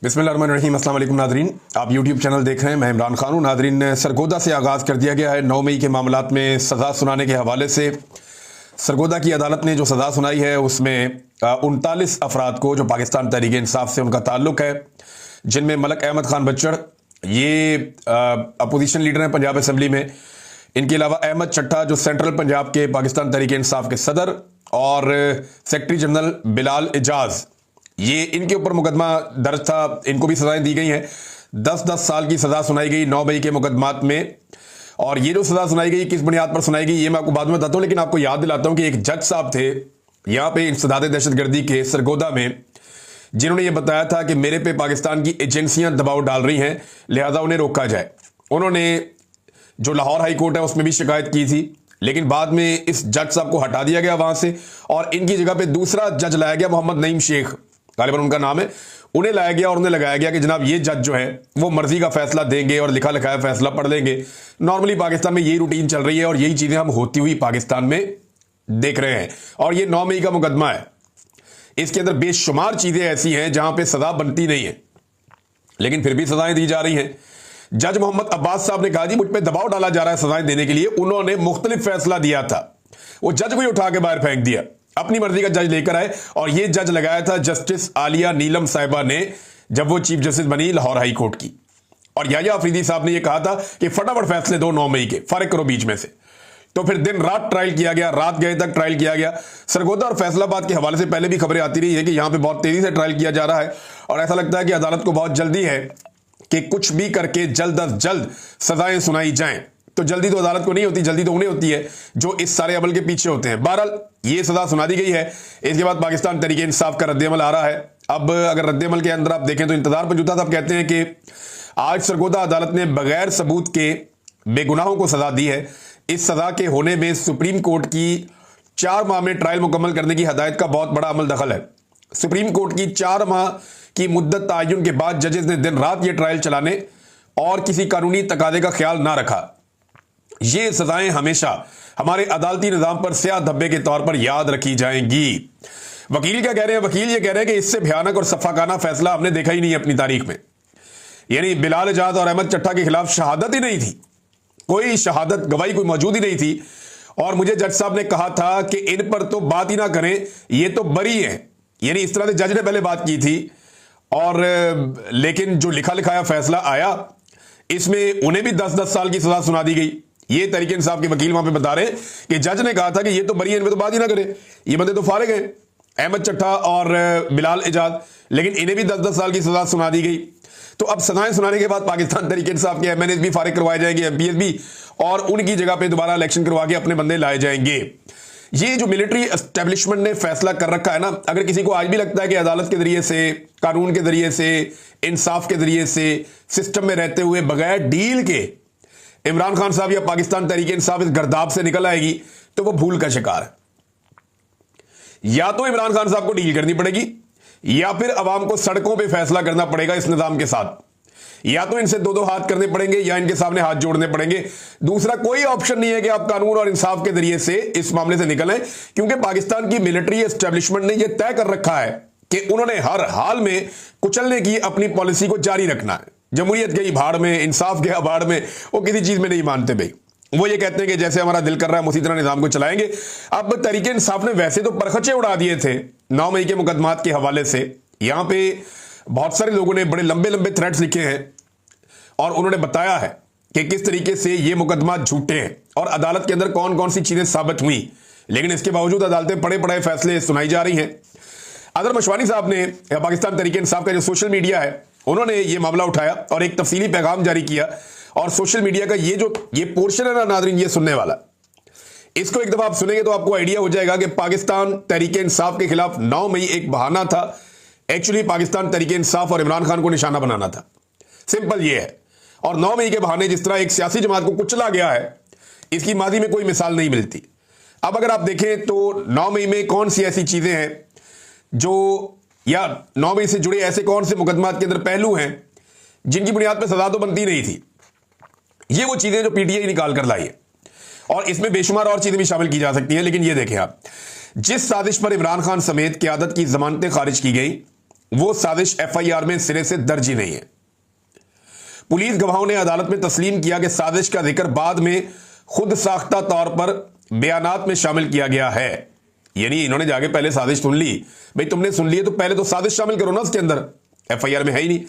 बिस्मिल्लाहिर्रहमानिर्रहीम। अस्सलाम वालेकुम नादरीन, आप यूट्यूब चैनल देख रहे हैं। मैं इमरान खान हूँ। नादरीन, सरगोदा से आगाज़ कर दिया गया है 9 मई के मामलात में सज़ा सुनाने के हवाले से। सरगोदा की अदालत ने जो सज़ा सुनाई है उसमें 39 अफराद को जो पाकिस्तान तहरीक इंसाफ से उनका ताल्लुक़ है, जिनमें मलक अहमद खान बच्चड़, ये अपोजिशन लीडर हैं पंजाब असम्बली में। इनके अलावा अहमद चट्टा जो सेंट्रल पंजाब के पाकिस्तान तहरीक इंसाफ के सदर, और सेक्रेटरी जनरल बिलाल एजाज, ये इनके ऊपर मुकदमा दर्ज था। इनको भी सजाएं दी गई हैं। 10-10 साल की सजा सुनाई गई 9 मई के मुकदमात में। और ये जो सजा सुनाई गई किस बुनियाद पर सुनाई गई ये मैं आपको बाद में बताता हूं, लेकिन आपको याद दिलाता हूं कि एक जज साहब थे यहां पे इंसदाद दहशतगर्दी के सरगोदा में, जिन्होंने ये बताया था कि मेरे पे पाकिस्तान की एजेंसियां दबाव डाल रही हैं, लिहाजा उन्हें रोका जाए। उन्होंने जो लाहौर हाई कोर्ट है उसमें भी शिकायत की थी, लेकिन बाद में इस जज साहब को हटा दिया गया वहां से और इनकी जगह पे दूसरा जज लाया गया, मोहम्मद नईम शेख गालिबन उनका नाम है। उन्हें लाया गया और उन्हें लगाया गया कि जनाब ये जज जो है वो मर्जी का फैसला देंगे और लिखा लिखाया फैसला पढ़ लेंगे। नॉर्मली पाकिस्तान में यही रूटीन चल रही है और यही चीजें हम होती हुई पाकिस्तान में देख रहे हैं। और ये 9 मई का मुकदमा है, इसके अंदर बेशुमार चीजें ऐसी हैं जहां पे सजा बनती नहीं है, लेकिन फिर भी सजाएं दी जा रही हैं। जज मोहम्मद अब्बास साहब ने कहा जी मुझ पर दबाव डाला जा रहा है सजाएं देने के लिए। उन्होंने मुख्तलिफ फैसला दिया था, वो जज को ही उठा के बाहर फेंक दिया, अपनी मर्जी का जज लेकर आए। और ये जज लगाया था जस्टिस आलिया नीलम साहिबा ने, जब वो चीफ जस्टिस बनी लाहौर हाई कोर्ट की। और याया अफरीदी साहब ने ये कहा था कि फटाफट फैसले दो 9 मई के, फर्क करो बीच में से। तो फिर दिन रात ट्रायल किया गया, रात गए तक ट्रायल किया गया। सरगोदा और फैसलाबाद के हवाले से पहले भी खबरें आती रही है कि यहां पे बहुत तेजी से ट्रायल किया जा रहा है और ऐसा लगता है कि अदालत को बहुत जल्दी है कि कुछ भी करके जल्द अज जल्द सजाएं सुनाई जाएं। तो जल्दी तो अदालत को नहीं होती, जल्दी तो उन्हें होती है जो इस सारे अमल के पीछे होते हैं। बहरहाल ये सजा सुना दी गई है। इसके बाद पाकिस्तान तहरीक इंसाफ का रद्देअमल आ रहा है। अब अगर रद्देअमल के अंदर आप देखें तो इंतजार पर जुटा साहब कहते हैं कि आज सरगोदा अदालत ने बगैर सबूत के बेगुनाहों को सजा दी है। इस सजा के होने में सुप्रीम कोर्ट की 4 माह में ट्रायल मुकम्मल करने की हदायत का बहुत बड़ा अमल दखल है। सुप्रीम कोर्ट की 4 माह की मुद्दत तयन के बाद जजेस ने दिन रात ये ट्रायल चलाने और किसी कानूनी तकादे का ख्याल ना रखा। ये सजाएं हमेशा हमारे अदालती निजाम पर स्याह धब्बे के तौर पर याद रखी जाएंगी। वकील क्या कह रहे हैं? वकील ये कह रहे हैं कि इससे भयानक और सफाकाना फैसला हमने देखा ही नहीं अपनी तारीख में। यानी बिलाल एजाज और अहमद चट्टा के खिलाफ शहादत ही नहीं थी, कोई शहादत गवाही कोई मौजूद ही नहीं थी। और मुझे जज साहब ने कहा था कि इन पर तो बात ही ना करें, ये तो बरी है। यानी इस तरह से जज ने पहले बात की थी। और लेकिन जो लिखा लिखाया फैसला आया इसमें उन्हें भी 10-10 साल की सजा सुना दी गई। ये तहरीक इंसाफ के वकील वहां पे बता रहे हैं कि जज ने कहा था कि ये तो बरी है, इनमें तो बात ही ना करे, ये बंदे तो फारिग हैं, अहमद चट्टा और बिलाल एजाज, लेकिन इन्हें भी 10-10 साल की सजा सुना दी गई। तो अब सजाएं सुनाने के बाद पाकिस्तान तहरीक इंसाफ के एमएनएस भी फारिग करवाए जाएंगे, एमपीएस भी, और उनकी जगह पे दोबारा इलेक्शन करवा के अपने बंदे लाए जाएंगे। ये जो मिलिट्री एस्टेब्लिशमेंट ने फैसला कर रखा है ना, अगर किसी को आज भी लगता है कि अदालत के जरिए से, कानून के जरिए से, इंसाफ के जरिए से, सिस्टम में रहते हुए बगैर डील के इमरान खान साहब या पाकिस्तान तहरीक इंसाफ इस गर्दाब से निकल आएगी, तो वो भूल का शिकार है। या तो इमरान खान साहब को डील करनी पड़ेगी या फिर अवाम को सड़कों पे फैसला करना पड़ेगा इस निजाम के साथ। या तो इनसे 2-2 हाथ करने पड़ेंगे या इनके सामने हाथ जोड़ने पड़ेंगे। दूसरा कोई ऑप्शन नहीं है कि आप कानून और इंसाफ के जरिए से इस मामले से निकलें, क्योंकि पाकिस्तान की मिलिट्री एस्टेब्लिशमेंट ने यह तय कर रखा है कि उन्होंने हर हाल में कुचलने की अपनी पॉलिसी को जारी रखना है। जमहूरियत गई भाड़ में, इंसाफ गया भाड़ में, वो किसी चीज में नहीं मानते भाई। वो ये कहते हैं कि जैसे हमारा दिल कर रहा है हम उसी तरह निजाम को चलाएंगे। अब तहरीक इंसाफ ने वैसे तो परखचे उड़ा दिए थे 9 मई के मुकदमात के हवाले से। यहां पे बहुत सारे लोगों ने बड़े लंबे लंबे थ्रेड्स लिखे हैं और उन्होंने बताया है कि किस तरीके से ये मुकदमा झूठे हैं और अदालत के अंदर कौन कौन सी चीजें साबित हुई। लेकिन इसके बावजूद अदालतें पड़े पड़े फैसले सुनाई जा रही हैं। अजहर मशवानी साहब ने, पाकिस्तान तहरीक इंसाफ का जो सोशल मीडिया है, उन्होंने ये मामला उठाया और एक तफसीली पैगाम जारी किया। और सोशल मीडिया का ये पोर्शन है ना नादरीन, ये सुनने वाला, इसको एक दफा आप सुनेंगे तो आपको आइडिया हो जाएगा कि पाकिस्तान तहरीक इंसाफ के खिलाफ 9 मई एक बहाना था। एक्चुअली पाकिस्तान तहरीक इंसाफ और इमरान खान को निशाना बनाना था, सिंपल ये है। और 9 मई के बहाने जिस तरह एक सियासी जमात को कुचला गया है, इसकी माजी में कोई मिसाल नहीं मिलती। अब अगर आप देखें तो 9 मई में कौन सी ऐसी चीजें हैं जो, या 9 मई से जुड़े ऐसे कौन से मुकदमात के अंदर पहलू हैं जिनकी बुनियाद पर सजा तो बनती नहीं थी। ये वो चीजें जो पीटीआई निकाल कर लाई है और इसमें बेशुमार और चीजें भी शामिल की जा सकती हैं। लेकिन ये देखें आप, जिस साजिश पर इमरान खान समेत क़यादत की जमानतें खारिज की गई, वो साजिश एफआईआर में सिरे से दर्ज ही नहीं है। पुलिस गवाहों ने अदालत में तस्लीम किया कि साजिश का जिक्र बाद में खुद साख्ता तौर पर बयानात में शामिल किया गया है। यानी इन्होंने जाके पहले साजिश सुन ली, भाई तुमने सुन ली है तो पहले तो साजिश शामिल करो ना उसके अंदर, एफआईआर में है ही नहीं।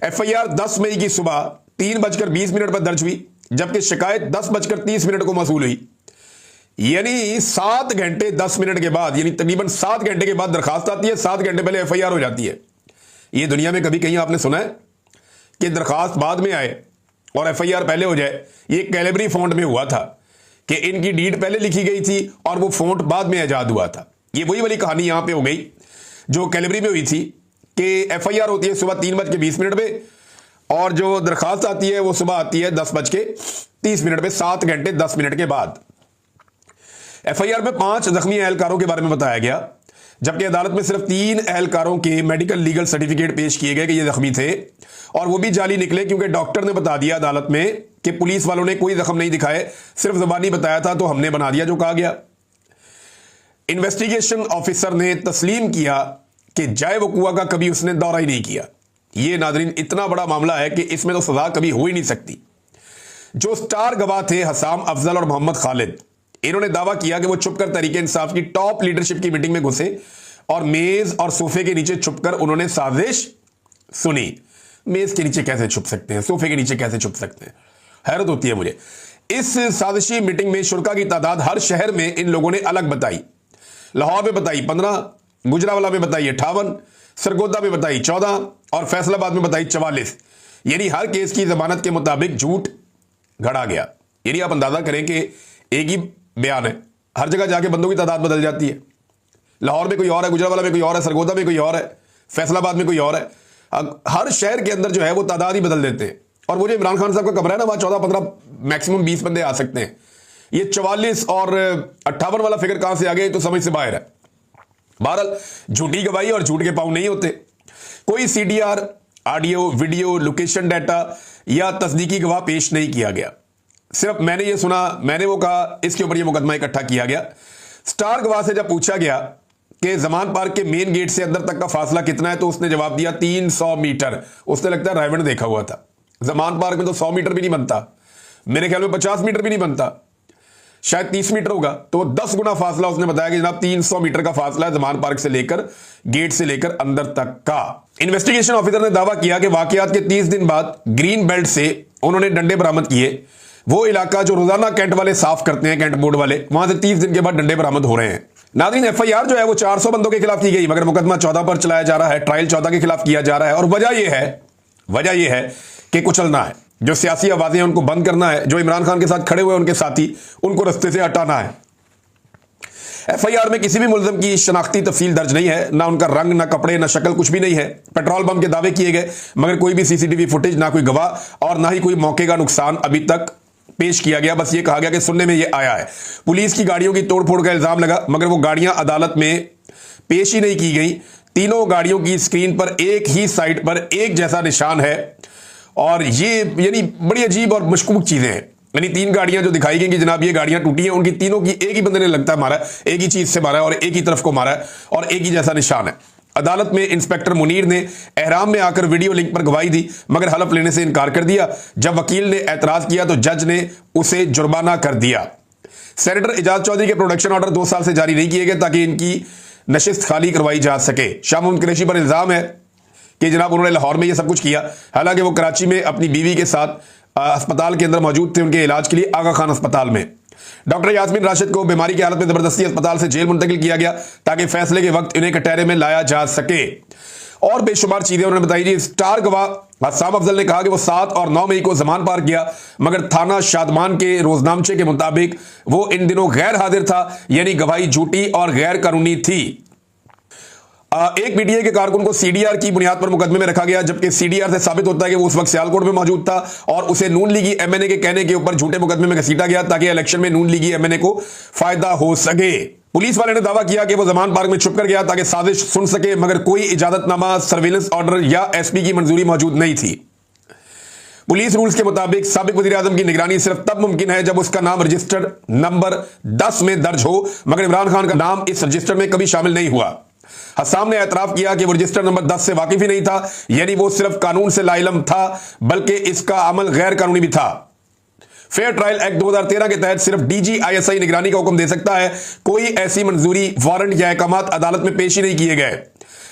एफआईआर 10 मई की सुबह 3:20 पर दर्ज हुई, जबकि शिकायत 10:30 को मौसूल हुई। यानी 7 घंटे 10 मिनट के बाद, यानी तकरीबन 7 घंटे के बाद दरखास्त आती है, 7 घंटे पहले एफआईआर हो जाती है। ये दुनिया में कभी कहीं आपने सुना है कि दरखास्त बाद में आए और एफआईआर पहले हो जाए? ये कैलिबरी फॉन्ट में हुआ था कि इनकी डीड पहले लिखी गई थी और वो फॉन्ट बाद में ईजाद हुआ था। ये वही वाली कहानी यहां पे हो गई जो कैलिबरी में हुई थी कि एफआईआर होती है सुबह 3:20 पे और जो दरखास्त आती है वो सुबह आती है 10:30 पे, 7 घंटे 10 मिनट के बाद। एफआईआर में 5 जख्मी एहलकारों के बारे में बताया गया, जबकि अदालत में सिर्फ 3 एहलकारों के मेडिकल लीगल सर्टिफिकेट पेश किए गए कि ये जख्मी थे, और वो भी जाली निकले क्योंकि डॉक्टर ने बता दिया अदालत में कि पुलिस वालों ने कोई जख्म नहीं दिखाए, सिर्फ जबानी बताया था तो हमने बना दिया जो कहा गया। इन्वेस्टिगेशन ऑफिसर ने तस्लीम किया कि जाए वकुआ का कभी उसने दौरा ही नहीं किया। यह नादरीन इतना बड़ा मामला है कि इसमें तो सजा कभी हो ही नहीं सकती। जो स्टार गवाह थे हसाम अफजल और मोहम्मद खालिद, इन्होंने दावा किया कि वो छुपकर तहरीक इंसाफ की टॉप लीडरशिप की मीटिंग में घुसे और मेज और सोफे के नीचे छुपकर उन्होंने साजिश सुनी। मेज के नीचे कैसे छुप सकते हैं, सोफे के नीचे कैसे छुप सकते हैं, हैरत होती है मुझे। इस साजिशी मीटिंग में शुरका की तादाद हर शहर में इन लोगों ने अलग बताई। लाहौर में बताई 15, गुजरावाला में बताई 58, सरगोदा में बताई 14 और फैसलाबाद में बताई 44। यानी हर केस की जमानत के मुताबिक झूठ घड़ा गया। यानी आप अंदाजा करें कि एक ही बयान है, हर जगह जाके बंदों की तादाद बदल जाती है। लाहौर में कोई और है, गुजरावाला में कोई और है, सरगोदा में कोई और है, फैसलाबाद में कोई और है। हर शहर के अंदर जो है वो तादाद ही बदल देते हैं। और वो जो इमरान खान साहब का कमरा है ना, वहां 14-15 मैक्सिमम 20 बंदे आ सकते हैं। ये 44 और 58 वाला फिगर कहां से आ गया तो समझ से बाहर है। बहरहाल झूठी गवाही और झूठ के पांव नहीं होते। कोई CDR, audio, video, location data या तस्दीकी गवाह पेश नहीं किया गया। सिर्फ मैंने ये सुना, मैंने वो कहा, इसके ऊपर ये मुकदमा इकट्ठा किया गया। स्टार गवाह से जब पूछा गया कि जमान पार्क के मेन गेट से अंदर तक का फासला कितना है तो उसने जवाब दिया 300 मीटर। उसने लगता है रायवण देखा हुआ था। जमान पार्क में तो 100 मीटर भी नहीं बनता, मेरे ख्याल में 50 मीटर भी नहीं बनता, शायद 30 मीटर होगा। तो 10 गुना फासला उसने बताया कि जनाब 300 मीटर का फासला है जमान पार्क से लेकर, गेट से लेकर अंदर तक का। इन्वेस्टिगेशन ऑफिसर ने दावा किया कि वाकयात के 30 दिन बाद ग्रीन बेल्ट से उन्होंने डंडे बरामद किए। वो इलाका जो रोजाना कैंट वाले साफ करते हैं, कैंट बोर्ड वाले, वहां से 30 दिन के बाद डंडे बरामद हो रहे हैं। नाज़रीन, एफआईआर जो है वो 400 बंदों के खिलाफ की गई, मगर मुकदमा 14 पर चलाया जा रहा है, ट्रायल 14 के खिलाफ किया जा रहा है। और वजह यह है कि कुचलना है, जो सियासी आवाजें हैं उनको बंद करना है, जो इमरान खान के साथ खड़े हुए उनके साथी, उनको रास्ते से हटाना है। एफआईआर में किसी भी मुलजम की शनाख्ती तफसील दर्ज नहीं है, ना उनका रंग, ना कपड़े, ना शक्ल, कुछ भी नहीं है। पेट्रोल बम के दावे किए गए, मगर कोई भी सीसीटीवी फुटेज, ना कोई गवाह और ना ही कोई मौके का नुकसान अभी तक पेश किया गया। बस ये कहा गया कि सुनने में ये आया है। पुलिस की गाड़ियों की तोड़फोड़ का इल्जाम लगा, मगर वो गाड़ियां अदालत में पेश ही नहीं की गई। तीनों गाड़ियों की स्क्रीन पर एक ही साइड पर एक जैसा निशान है, और ये यानी बड़ी अजीब और मशकूक चीजें हैं। यानी 3 गाड़ियां जो दिखाई गई कि जनाब ये गाड़ियां टूटी हैं, उनकी तीनों की एक ही बंदे ने लगता है मारा, एक ही चीज से मारा है और एक ही तरफ को मारा है और एक ही जैसा निशान है। अदालत में इंस्पेक्टर मुनीर ने एहराम में आकर वीडियो लिंक पर गवाही दी, मगर हलफ लेने से इनकार कर दिया। जब वकील ने एतराज किया तो जज ने उसे जुर्माना कर दिया। सेनेटर एजाज चौधरी के प्रोडक्शन ऑर्डर 2 साल से जारी नहीं किए गए ताकि इनकी नशिस्त खाली करवाई जा सके। शाह मोहम्मद कुरैशी पर इल्जाम है कि जनाब उन्होंने लाहौर में यह सब कुछ किया, हालांकि वो कराची में अपनी बीवी के साथ अस्पताल के अंदर मौजूद थे, उनके इलाज के लिए आगा खान अस्पताल में। डॉक्टर यास्मीन राशिद को बीमारी की हालत में जबरदस्ती अस्पताल से जेल मुंतकिल किया गया ताकि फैसले के वक्त इन्हें कटहरे में लाया जा सके। और बेशुमार चीजें उन्होंने बताई। जी, स्टार गवाह हसाम अफजल ने कहा कि वो 7 और 9 मई को जमान पार्क गया, मगर थाना शादमान के रोजनामचे के मुताबिक वो इन दिनों गैर हाजिर था, यानी गवाही झूठी और गैर कानूनी थी। एक पीटीआई के कारकुन को सीडीआर की बुनियाद पर मुकदमे में रखा गया, जबकि सीडीआर से साबित होता है कि वो उस वक्त सियालकोट में मौजूद था और उसे नून लीगी एमएनए के कहने के ऊपर झूठे मुकदमे में घसीटा गया ताकि इलेक्शन में नून लीगी एमएनए को फायदा हो सके। पुलिस वाले ने दावा किया कि वो जमान पार्क में छुपकर गया ताकि साजिश सुन सके, मगर कोई इजाजतनामा, सर्विलेंस ऑर्डर या एसपी की मंजूरी मौजूद नहीं थी। पुलिस रूल्स के मुताबिक साबिक वज़ीर आज़म की निगरानी सिर्फ तब मुमकिन है जब उसका नाम रजिस्टर्ड नंबर 10 में दर्ज हो, मगर इमरान खान का नाम इस रजिस्टर में कभी शामिल नहीं हुआ। हसाम ने एतराफ किया कि वो रजिस्टर नंबर 10 से वाकिफ ही नहीं था, यानी वो सिर्फ कानून से लाइलम था बल्कि इसका अमल गैर कानूनी भी था। फेयर ट्रायल एक्ट 2013 के तहत सिर्फ DGISI निगरानी का हुक्म दे सकता है, कोई ऐसी मंजूरी, वारंट या अहकामात अदालत में पेश ही नहीं किए गए।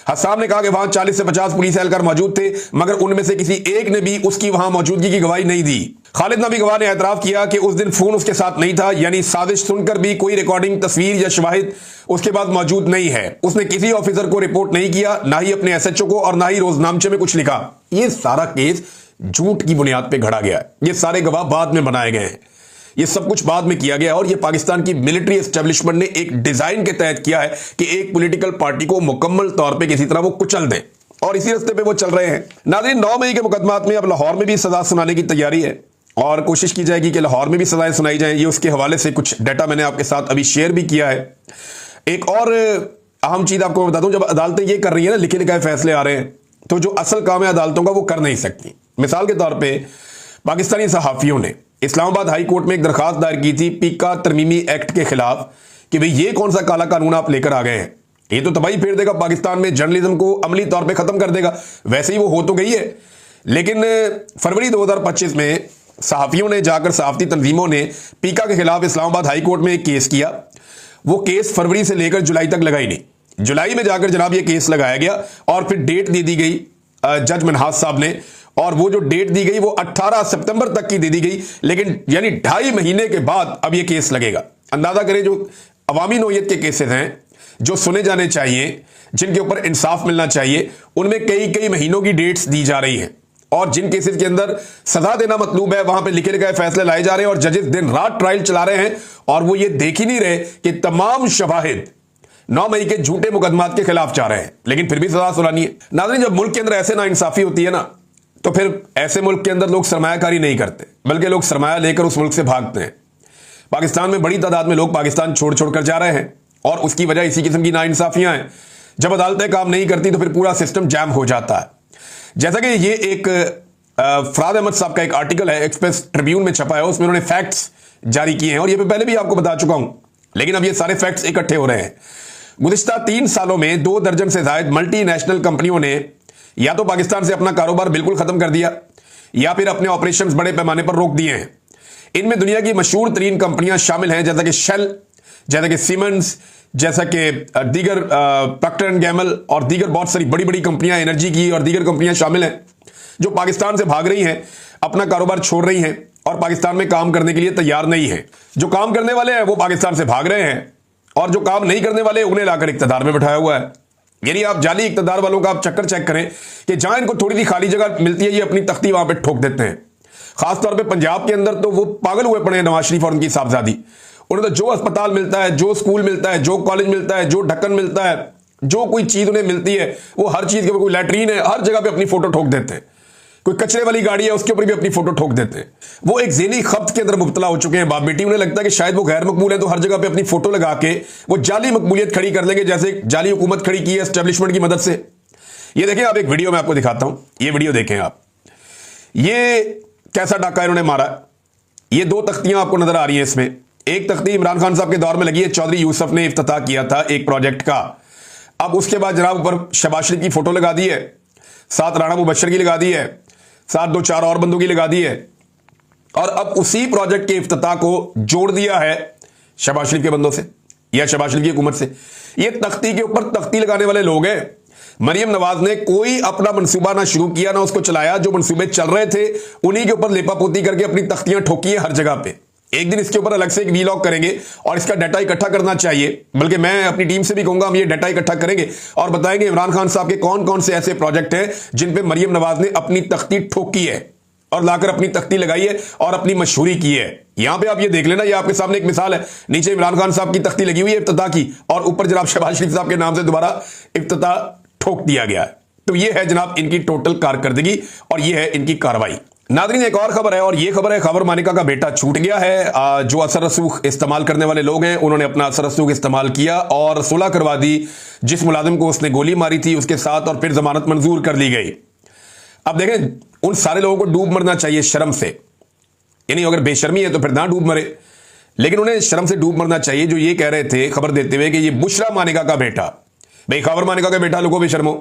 हसाम ने कहा कि वहां 40 से 50 पुलिस एहलकार मौजूद थे, मगर उनमें से किसी एक ने भी उसकी वहां मौजूदगी की गवाही नहीं दी। खालिद नबी गवाह ने एतराफ किया कि उस दिन फोन उसके साथ नहीं था, यानी साजिश सुनकर भी कोई रिकॉर्डिंग, तस्वीर या शवाहिद उसके बाद मौजूद नहीं है। उसने किसी ऑफिसर को रिपोर्ट नहीं किया, ना ही अपने SHO को, और ना ही रोजनामचे में कुछ लिखा। यह सारा केस झूठ की बुनियाद पर घड़ा गया है। ये सारे गवाह बाद में बनाए गए हैं, ये सब कुछ बाद में किया गया, और ये पाकिस्तान की मिलिट्री एस्टेब्लिशमेंट ने एक डिजाइन के तहत किया है कि एक पॉलिटिकल पार्टी को मुकम्मल तौर पे किसी तरह वो कुचल दें, और इसी रास्ते पे वो चल रहे हैं। नाज़रीन, 9 मई के मुकदमात में अब लाहौर में भी सजा सुनाने की तैयारी है, और कोशिश की जाएगी कि लाहौर में भी सजाएं सुनाई जाएं। ये उसके हवाले से कुछ डाटा मैंने आपके साथ अभी शेयर भी किया है। एक और अहम चीज आपको बता दूं, जब अदालतें ये कर रही है ना, लिखे लिखाए फैसले आ रहे हैं, तो जो असल काम है अदालतों का वो कर नहीं सकती। मिसाल के तौर पर पाकिस्तानी सहाफियों ने इस्लामाबाद हाई कोर्ट में एक दरखास्त दायर की थी पीका तरमीमी एक्ट के खिलाफ कि भाई ये कौन सा काला कानून आप लेकर आ गए हैं, ये तो तबाही फेर देगा पाकिस्तान में, जर्नलिज्म को अमली तौर पे खत्म कर देगा। वैसे ही वो हो तो गई है, लेकिन फरवरी 2025 में सहाफियों ने जाकर, सहाफती तंजीमों ने पीका के खिलाफ इस्लामाबाद हाई कोर्ट में एक केस किया। वो केस फरवरी से लेकर जुलाई तक लगा ही नहीं। जुलाई में जाकर जनाब ये केस लगाया गया, और फिर डेट दे दी गई जज मनहास साहब ने, और वो जो डेट दी गई वो 18 सितंबर तक की दे दी गई, लेकिन यानी 2.5 महीने के बाद अब ये केस लगेगा। अंदाजा करें, जो अवामी नौयत के केसेस हैं, जो सुने जाने चाहिए, जिनके ऊपर इंसाफ मिलना चाहिए, उनमें कई कई महीनों की डेट्स दी जा रही हैं, और जिन केसेस के अंदर सजा देना मतलूब है वहां पे लिखे लिखाए फैसले लाए जा रहे हैं, और जजेस दिन रात ट्रायल चला रहे हैं, और वो ये देख ही नहीं रहे कि तमाम शवाहिद 9 मई के झूठे मुकदमात के खिलाफ जा रहे हैं, लेकिन फिर भी सजा सुनानी है। नाज़रीन, जब मुल्क के अंदर ऐसे नाइंसाफी होती है ना, तो फिर ऐसे मुल्क के अंदर लोग सरमायाकारी नहीं करते, बल्कि लोग सरमाया लेकर उस मुल्क से भागते हैं। पाकिस्तान में बड़ी तादाद में लोग पाकिस्तान छोड़ छोड़ कर जा रहे हैं, और उसकी वजह इसी किस्म की नाइंसाफियां हैं। जब अदालतें काम नहीं करती तो फिर पूरा सिस्टम जैम हो जाता है। जैसा कि ये एक फराद अहमद साहब का एक आर्टिकल है, एक्सप्रेस ट्रिब्यून में छपा है, उसमें उन्होंने फैक्ट्स जारी किए हैं, और ये मैं पहले भी आपको बता चुका हूं, लेकिन अब ये सारे फैक्ट्स इकट्ठे हो रहे हैं। गुज़िश्ता 3 सालों में 2 दर्जन से ज्यादा मल्टीनेशनल कंपनियों ने या तो पाकिस्तान से अपना कारोबार बिल्कुल खत्म कर दिया, या फिर अपने ऑपरेशंस बड़े पैमाने पर रोक दिए हैं। इनमें दुनिया की मशहूर तरीन कंपनियां शामिल हैं, जैसा कि शेल, जैसा कि सीमेंस, जैसा कि दीगर प्रॉक्टर एंड गैमल, और दीगर बहुत सारी बड़ी बड़ी कंपनियां, एनर्जी की और दीगर कंपनियां शामिल हैं, जो पाकिस्तान से भाग रही हैं, अपना कारोबार छोड़ रही हैं, और पाकिस्तान में काम करने के लिए तैयार नहीं है। जो काम करने वाले हैं वो पाकिस्तान से भाग रहे हैं, और जो काम नहीं करने वाले उन्हें लाकर इक़्तिदार में बिठाया हुआ है। यानी आप जाली इक़्तिदार वालों का आप चक्कर चेक करें कि जहां इनको थोड़ी सी खाली जगह मिलती है, ये अपनी तख्ती वहां पे ठोक देते हैं। खासतौर पे पंजाब के अंदर तो वो पागल हुए पड़े हैं, नवाज शरीफ और उनकी साहबजादी। उन्हें तो जो अस्पताल मिलता है, जो स्कूल मिलता है, जो कॉलेज मिलता है, जो ढक्कन मिलता है, जो कोई चीज उन्हें मिलती है, वो हर चीज के ऊपर, कोई लैट्रीन है, हर जगह पे अपनी फोटो ठोक देते हैं। कोई कचरे वाली गाड़ी है, उसके ऊपर भी अपनी फोटो ठोक देते हैं। वो एक ज़हनी खप्त के अंदर मुब्तला हो चुके हैं बाप बेटी। उन्हें लगता है कि शायद वो गैर मकबूल है, तो हर जगह पे अपनी फोटो लगा के वो जाली मकबूलियत खड़ी कर लेंगे, जैसे जाली हुकूमत खड़ी की है एस्टेब्लिशमेंट की मदद से। ये देखें आप, एक वीडियो में आपको दिखाता हूं, ये वीडियो देखें आप। ये कैसा डाका इन्होंने मारा। ये 2 तख्तियां आपको नजर आ रही हैं। इसमें एक तख्ती इमरान खान साहब के दौर में लगी है, चौधरी यूसुफ ने इफ्तिताह किया था एक प्रोजेक्ट का। अब उसके बाद जनाब ऊपर शहबाज शरीफ की फोटो लगा दी है, साथ राणा मुबशर की लगा दी है, साथ 2-4 और बंदों की लगा दी है, और अब उसी प्रोजेक्ट के इफ्तिताह को जोड़ दिया है शहबाज शरीफ के बंदों से या शहबाज शरीफ की हुकूमत से। ये तख्ती के ऊपर तख्ती लगाने वाले लोग हैं। मरियम नवाज ने कोई अपना मंसूबा ना शुरू किया ना उसको चलाया। जो मंसूबे चल रहे थे उन्हीं के ऊपर लेपापोती करके अपनी तख्तियां ठोकी है हर जगह पे। एक दिन इसके ऊपर अलग से एक वीलॉग करेंगे और इसका डाटा इकट्ठा करना चाहिए, बल्कि मैं अपनी टीम से भी कहूंगा हम ये डाटा इकट्ठा करेंगे और बताएंगे इमरान खान साहब के कौन कौन से ऐसे प्रोजेक्ट हैं जिन पे मरियम नवाज ने अपनी तख्ती ठोकी है और लाकर अपनी तख्ती लगाई है और अपनी मशहूरी की है। यहां पे आप ये देख लेना, ये आपके सामने एक मिसाल है। नीचे इमरान खान साहब की तख्ती लगी हुई है इफ्तिताह की, और ऊपर जनाब शहबाज शरीफ साहब के नाम से दोबारा इफ्तिताह ठोक दिया गया है। तो ये है जनाब इनकी टोटल कारकर्दगी और ये है इनकी कार्रवाई। नादरीन एक और खबर है, और ये खबर है खबर मानिका का बेटा छूट गया है। जो असर रसूख इस्तेमाल करने वाले लोग हैं उन्होंने अपना असर रसूख इस्तेमाल किया और सुलह करवा दी। जिस मुलाजिम को उसने गोली मारी थी उसके साथ, और फिर जमानत मंजूर कर ली गई। अब देखें, उन सारे लोगों को डूब मरना चाहिए शर्म से, यानी अगर बेशर्मी है तो फिर ना डूब मरे, लेकिन उन्हें शर्म से डूब मरना चाहिए जो ये कह रहे थे खबर देते हुए कि ये बुशरा मानिका का बेटा भाई खबर मानिका का बेटा लोगों बेशर्मो,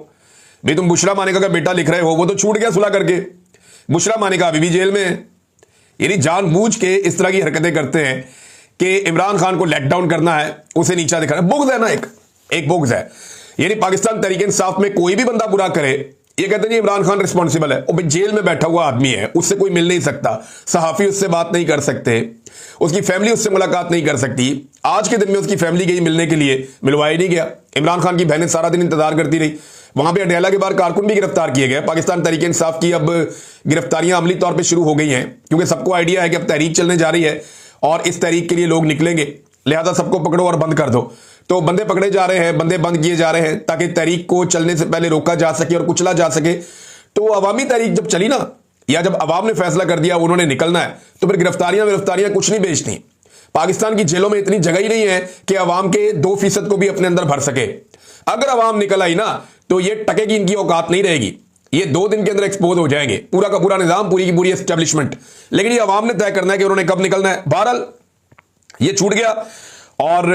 भाई तुम बुशरा मानिका का बेटा लिख रहे हो, वो तो छूट गया सुलह करके, बुशरा मानिका अभी भी जेल में है। यानी जानबूझ के इस तरह की हरकतें करते हैं कि इमरान खान को लेट डाउन करना है, उसे नीचा दिखाना है। बुग़्ज़ है ना, एक बुग़्ज़ है। यानी पाकिस्तान तहरीक इंसाफ में कोई भी बंदा बुरा करे, ये कहते हैं इमरान खान रिस्पॉन्सिबल है। और भाई जेल में बैठा हुआ आदमी है, उससे कोई मिल नहीं सकता, सहाफ़ी उससे बात नहीं कर सकते, उसकी फैमिली उससे मुलाकात नहीं कर सकती। आज के दिन में उसकी फैमिली गई मिलने के लिए, मिलवाया नहीं गया। इमरान खान की बहनें सारा दिन इंतजार करती रही। वहां पे अडयाला के बाहर कारकुन भी गिरफ्तार किए गए। पाकिस्तान तहरीक इंसाफ की अब गिरफ्तारियां अमली तौर पर शुरू हो गई हैं, क्योंकि सबको आइडिया है कि अब तहरीक चलने जा रही है और इस तहरीक के लिए लोग निकलेंगे, लिहाजा सबको पकड़ो और बंद कर दो। तो बंदे पकड़े जा रहे हैं, बंदे बंद किए जा रहे हैं, ताकि तहरीक को चलने से पहले रोका जा सके और कुचला जा सके। तो अवामी तहरीक जब चली ना, या जब अवाम ने फैसला कर दिया उन्होंने निकलना है, तो फिर गिरफ्तारियां कुछ नहीं बेचती। पाकिस्तान की जेलों में इतनी जगह ही नहीं है कि अवाम के 2% को भी अपने अंदर भर सके। अगर अवाम निकल आई ना, तो ये टके की इनकी औकात नहीं रहेगी। ये 2 दिन के अंदर एक्सपोज हो जाएंगे, पूरा का पूरा निजाम, पूरी की पूरी एस्टेब्लिशमेंट। लेकिन ये अवाम ने तय करना है कि उन्होंने कब निकलना है। बहरहाल ये छूट गया, और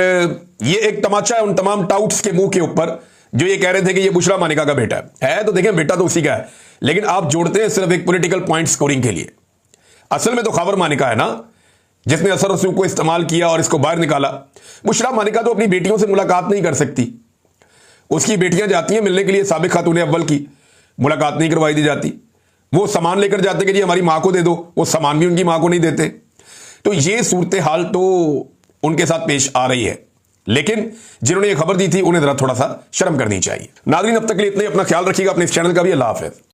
ये एक तमाचा है उन तमाम टाउट्स के मुंह के ऊपर जो ये कह रहे थे कि ये बुशरा मानिका का बेटा है। तो देखें, बेटा तो उसी का है, लेकिन आप जोड़ते हैं सिर्फ एक पॉलिटिकल पॉइंट स्कोरिंग के लिए। असल में तो खबर मानिका है ना, जिसने असर रसूख को इस्तेमाल किया और इसको बाहर निकाला। बुशरा मानिका तो अपनी बेटियों से मुलाकात नहीं कर सकती। उसकी बेटियां जाती हैं मिलने के लिए साबिक खातून अव्वल की, मुलाकात नहीं करवाई दी जाती। वो सामान लेकर जाते कि जी हमारी मां को दे दो, वो सामान भी उनकी मां को नहीं देते। तो ये सूरत हाल तो उनके साथ पेश आ रही है, लेकिन जिन्होंने ये खबर दी थी उन्हें जरा थोड़ा सा शर्म करनी चाहिए। नाज़रीन, अब तक के लिए इतना ही। अपना ख्याल रखिएगा, अपने इस चैनल का भी। अल्लाह हाफ़िज़।